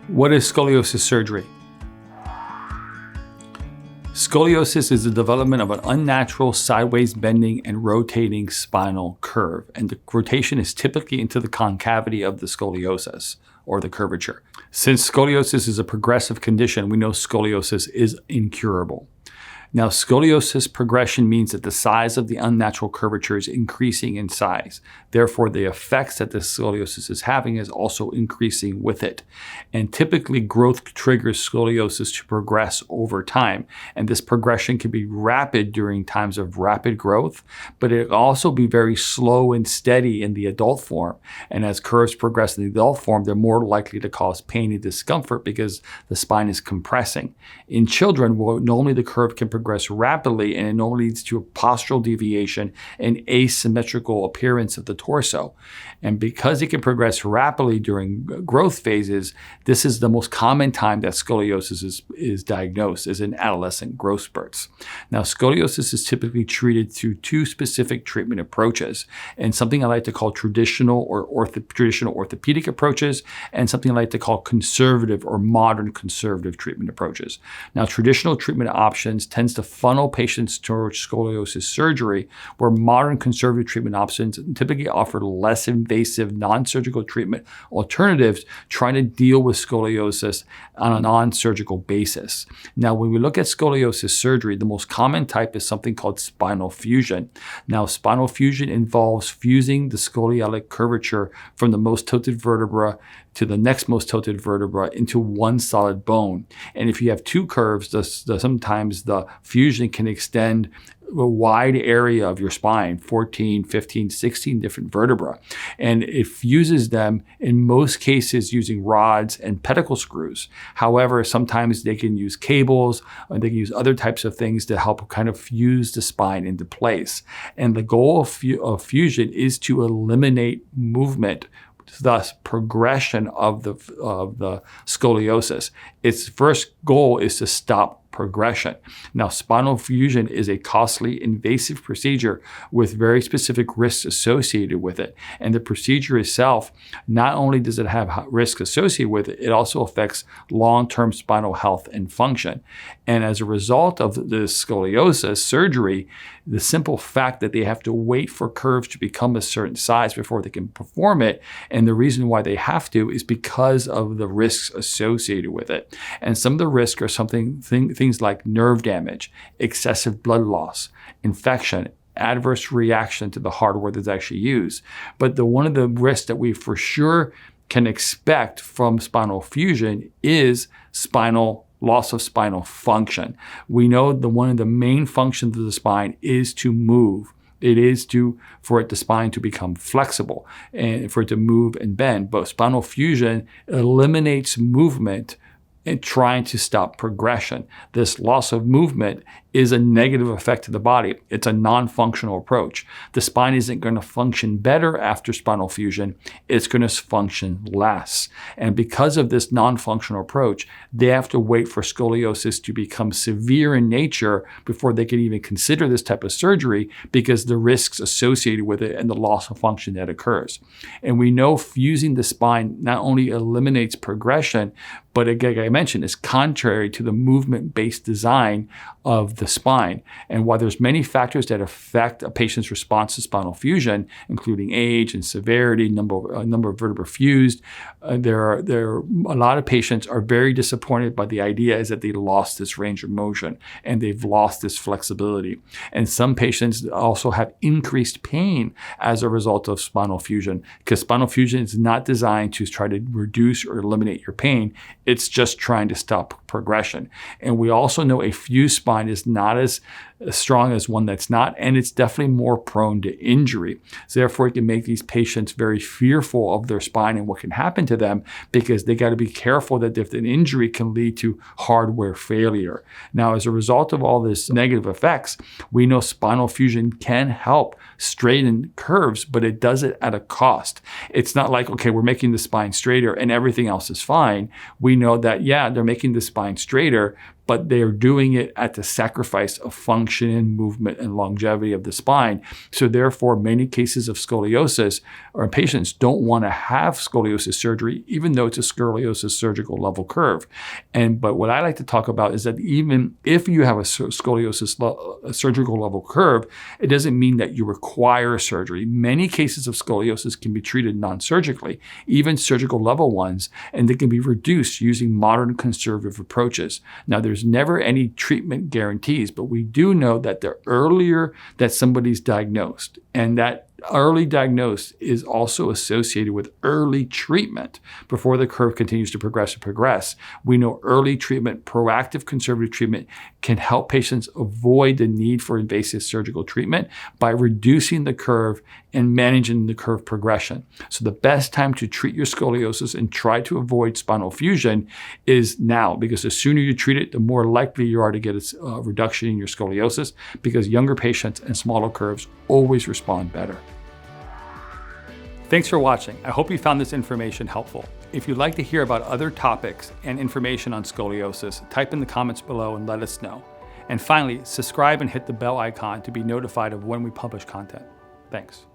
What is scoliosis surgery? Scoliosis is the development of an unnatural sideways bending and rotating spinal curve, and the rotation is typically into the concavity of the scoliosis or the curvature. Since scoliosis is a progressive condition, we know scoliosis is incurable. Now, scoliosis progression means that the size of the unnatural curvature is increasing in size. Therefore, the effects that the scoliosis is having is also increasing with it. And typically, growth triggers scoliosis to progress over time. And this progression can be rapid during times of rapid growth, but it can also be very slow and steady in the adult form. And as curves progress in the adult form, they're more likely to cause pain and discomfort because the spine is compressing. In children, normally the curve can progress rapidly, and it normally leads to a postural deviation and asymmetrical appearance of the torso. And because it can progress rapidly during growth phases, this is the most common time that scoliosis is diagnosed, is in adolescent growth spurts. Now, scoliosis is typically treated through two specific treatment approaches, and something I like to call traditional orthopedic approaches, and something I like to call conservative or modern conservative treatment approaches. Now, traditional treatment options tends to funnel patients towards scoliosis surgery, where modern conservative treatment options typically offer less invasive non-surgical treatment alternatives trying to deal with scoliosis on a non-surgical basis. Now, when we look at scoliosis surgery, the most common type is something called spinal fusion. Now, spinal fusion involves fusing the scoliotic curvature from the most tilted vertebra to the next most tilted vertebra into one solid bone. And if you have two curves, sometimes the fusion can extend a wide area of your spine, 14, 15, 16 different vertebrae. And it fuses them in most cases using rods and pedicle screws. However, sometimes they can use cables, or they can use other types of things to help kind of fuse the spine into place. And the goal of fusion is to eliminate movement, thus progression of the scoliosis. Its first goal is to stop progression. Now, spinal fusion is a costly, invasive procedure with very specific risks associated with it. And the procedure itself, not only does it have risks associated with it, it also affects long-term spinal health and function. And as a result of the scoliosis surgery, the simple fact that they have to wait for curves to become a certain size before they can perform it, and the reason why they have to is because of the risks associated with it. And some of the risks are things like nerve damage, excessive blood loss, infection, adverse reaction to the hardware that's actually used. But one of the risks that we for sure can expect from spinal fusion is loss of spinal function. We know that one of the main functions of the spine is to move. It is for the spine to become flexible and for it to move and bend. But spinal fusion eliminates movement and trying to stop progression. This loss of movement is a negative effect to the body. It's a non-functional approach. The spine isn't going to function better after spinal fusion. It's going to function less. And because of this non-functional approach, they have to wait for scoliosis to become severe in nature before they can even consider this type of surgery, because the risks associated with it and the loss of function that occurs. And we know fusing the spine not only eliminates progression, but again, I mentioned, is contrary to the movement-based design of the spine. And while there's many factors that affect a patient's response to spinal fusion, including age and severity, number of vertebrae fused, there are a lot of patients are very disappointed by the idea is that they lost this range of motion and they've lost this flexibility. And some patients also have increased pain as a result of spinal fusion, because spinal fusion is not designed to try to reduce or eliminate your pain. It's just trying to stop progression. And we also know a fused spine is not as strong as one that's not, and it's definitely more prone to injury. So therefore, it can make these patients very fearful of their spine and what can happen to them, because they got to be careful that if an injury can lead to hardware failure. Now, as a result of all this negative effects, we know spinal fusion can help straighten curves, but it does it at a cost. It's not like, okay, we're making the spine straighter and everything else is fine. We know that, yeah, they're making the spine straighter, but they're doing it at the sacrifice of function, movement, and longevity of the spine. So therefore, many cases of scoliosis or patients don't want to have scoliosis surgery, even though it's a scoliosis surgical level curve. But what I like to talk about is that even if you have a scoliosis surgical level curve, it doesn't mean that you require surgery. Many cases of scoliosis can be treated non-surgically, even surgical level ones, and they can be reduced using modern conservative approaches. Now, there's never any treatment guarantees, but we do know that the earlier that somebody's diagnosed, and that early diagnosis is also associated with early treatment before the curve continues to progress. We know early treatment, proactive conservative treatment, can help patients avoid the need for invasive surgical treatment by reducing the curve and managing the curve progression. So the best time to treat your scoliosis and try to avoid spinal fusion is now, because the sooner you treat it, the more likely you are to get a reduction in your scoliosis, because younger patients and smaller curves always respond better. Thanks for watching. I hope you found this information helpful. If you'd like to hear about other topics and information on scoliosis, type in the comments below and let us know. And finally, subscribe and hit the bell icon to be notified of when we publish content. Thanks.